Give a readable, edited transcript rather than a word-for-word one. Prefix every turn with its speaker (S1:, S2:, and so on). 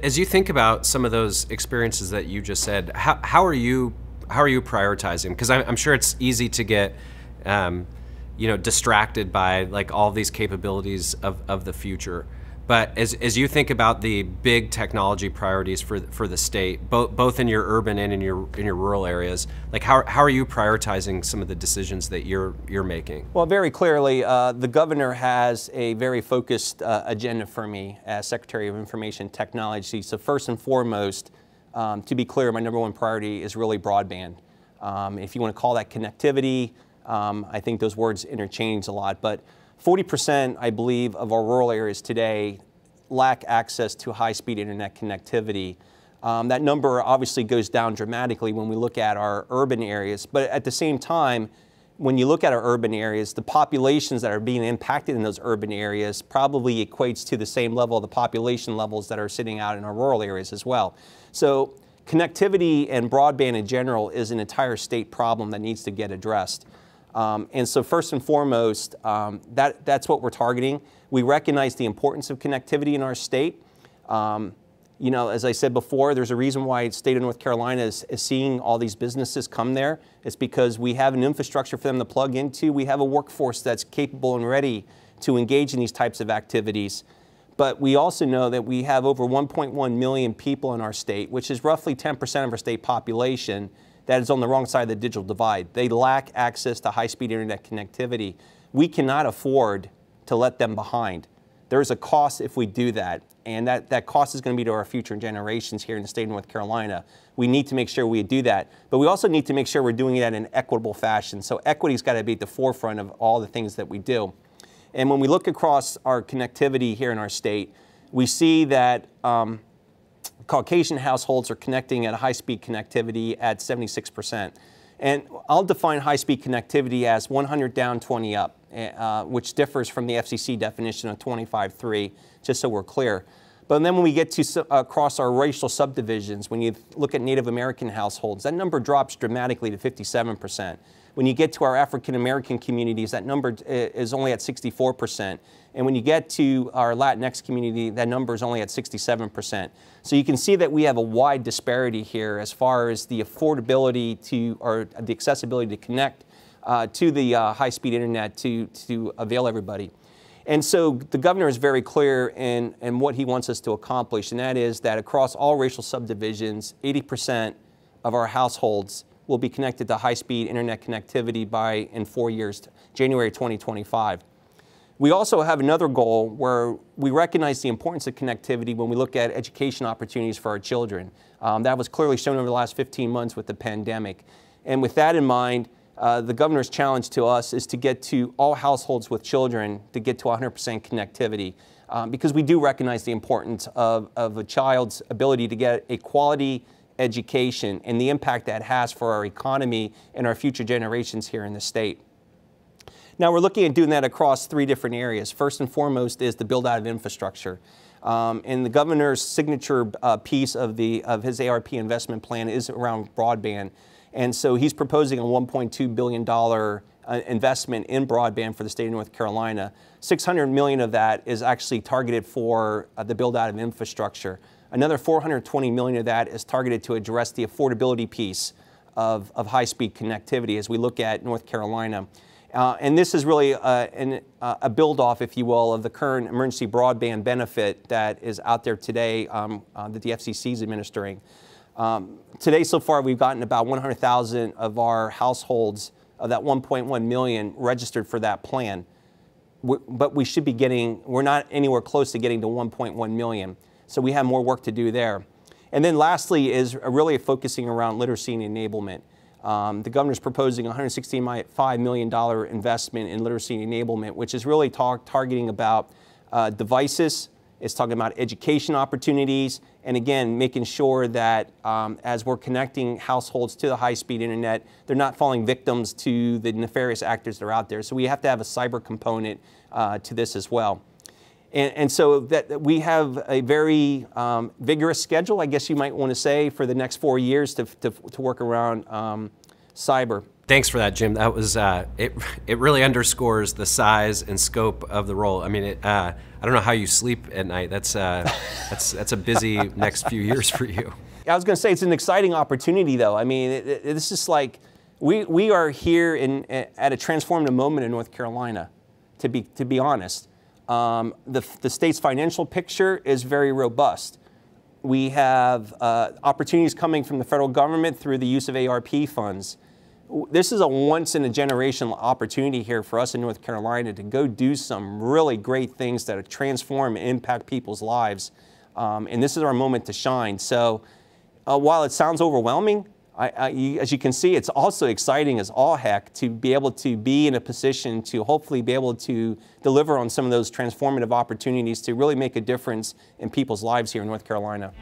S1: As you think about some of those experiences that you just said, how are you prioritizing? Because I'm sure it's easy to get distracted by like all these capabilities of the future. But as you think about the big technology priorities for the state, both in your urban and in your rural areas, like how are you prioritizing some of the decisions that you're making?
S2: Well, very clearly, the governor has a very focused agenda for me as Secretary of Information Technology. So first and foremost, to be clear, my #1 priority is really broadband. If you want to call that connectivity, I think those words interchange a lot, but 40%, I believe, of our rural areas today lack access to high-speed internet connectivity. That number obviously goes down dramatically when we look at our urban areas, but at the same time, when you look at our urban areas, the populations that are being impacted in those urban areas probably equates to the same level of the population levels that are sitting out in our rural areas as well. So connectivity and broadband in general is an entire state problem that needs to get addressed. And so first and foremost, that's what we're targeting. We recognize the importance of connectivity in our state. As I said before, there's a reason why the state of North Carolina is seeing all these businesses come there. It's because we have an infrastructure for them to plug into. We have a workforce that's capable and ready to engage in these types of activities. But we also know that we have over 1.1 million people in our state, which is roughly 10% of our state population, that is on the wrong side of the digital divide. They lack access to high-speed internet connectivity. We cannot afford to let them behind. There's a cost if we do that, and that cost is going to be to our future generations here in the state of North Carolina. We need to make sure we do that, but we also need to make sure we're doing it in an equitable fashion. So equity's got to be at the forefront of all the things that we do. And when we look across our connectivity here in our state, we see that Caucasian households are connecting at a high-speed connectivity at 76%. And I'll define high-speed connectivity as 100 down, 20 up, which differs from the FCC definition of 25/3, just so we're clear. But then when we get to across our racial subdivisions, when you look at Native American households, that number drops dramatically to 57%. When you get to our African American communities, that number is only at 64%. And when you get to our Latinx community, that number is only at 67%. So you can see that we have a wide disparity here as far as the affordability to, or the accessibility to connect to the high-speed internet to avail everybody. And so the governor is very clear in what he wants us to accomplish, and that is that across all racial subdivisions, 80% of our households will be connected to high-speed internet connectivity in 4 years, January 2025. We also have another goal where we recognize the importance of connectivity when we look at education opportunities for our children. That was clearly shown over the last 15 months with the pandemic. And with that in mind, the governor's challenge to us is to get to all households with children to get to 100% connectivity, because we do recognize the importance of a child's ability to get a quality education and the impact that has for our economy and our future generations here in the state. Now we're looking at doing that across 3 different areas. First and foremost is the build out of infrastructure. And the governor's signature piece of his ARP investment plan is around broadband. And so he's proposing a $1.2 billion investment in broadband for the state of North Carolina. $600 million of that is actually targeted for the build out of infrastructure. Another $420 million of that is targeted to address the affordability piece of high-speed connectivity as we look at North Carolina. And this is really a build-off, if you will, of the current emergency broadband benefit that is out there today that the FCC is administering. Today, so far, we've gotten about 100,000 of our households of that 1.1 million registered for that plan. But we should be we're not anywhere close to getting to 1.1 million. So we have more work to do there. And then lastly is really focusing around literacy and enablement. The governor's proposing a $165 million investment in literacy and enablement, which is really targeting about devices. It's talking about education opportunities, and again, making sure that as we're connecting households to the high-speed internet, they're not falling victims to the nefarious actors that are out there. So we have to have a cyber component to this as well. And so that we have a very vigorous schedule, I guess you might want to say, for the next 4 years to work around cyber.
S1: Thanks for that, Jim. That was it really underscores the size and scope of the role. I mean, I don't know how you sleep at night. That's a busy next few years for you.
S2: I was going to say it's an exciting opportunity, though. I mean, this is like we are here at a transformative moment in North Carolina. To be honest, the state's financial picture is very robust. We have opportunities coming from the federal government through the use of ARP funds. This is a once-in-a-generation opportunity here for us in North Carolina to go do some really great things that transform and impact people's lives. And this is our moment to shine. So while it sounds overwhelming, as you can see, it's also exciting as all heck to be able to be in a position to hopefully be able to deliver on some of those transformative opportunities to really make a difference in people's lives here in North Carolina.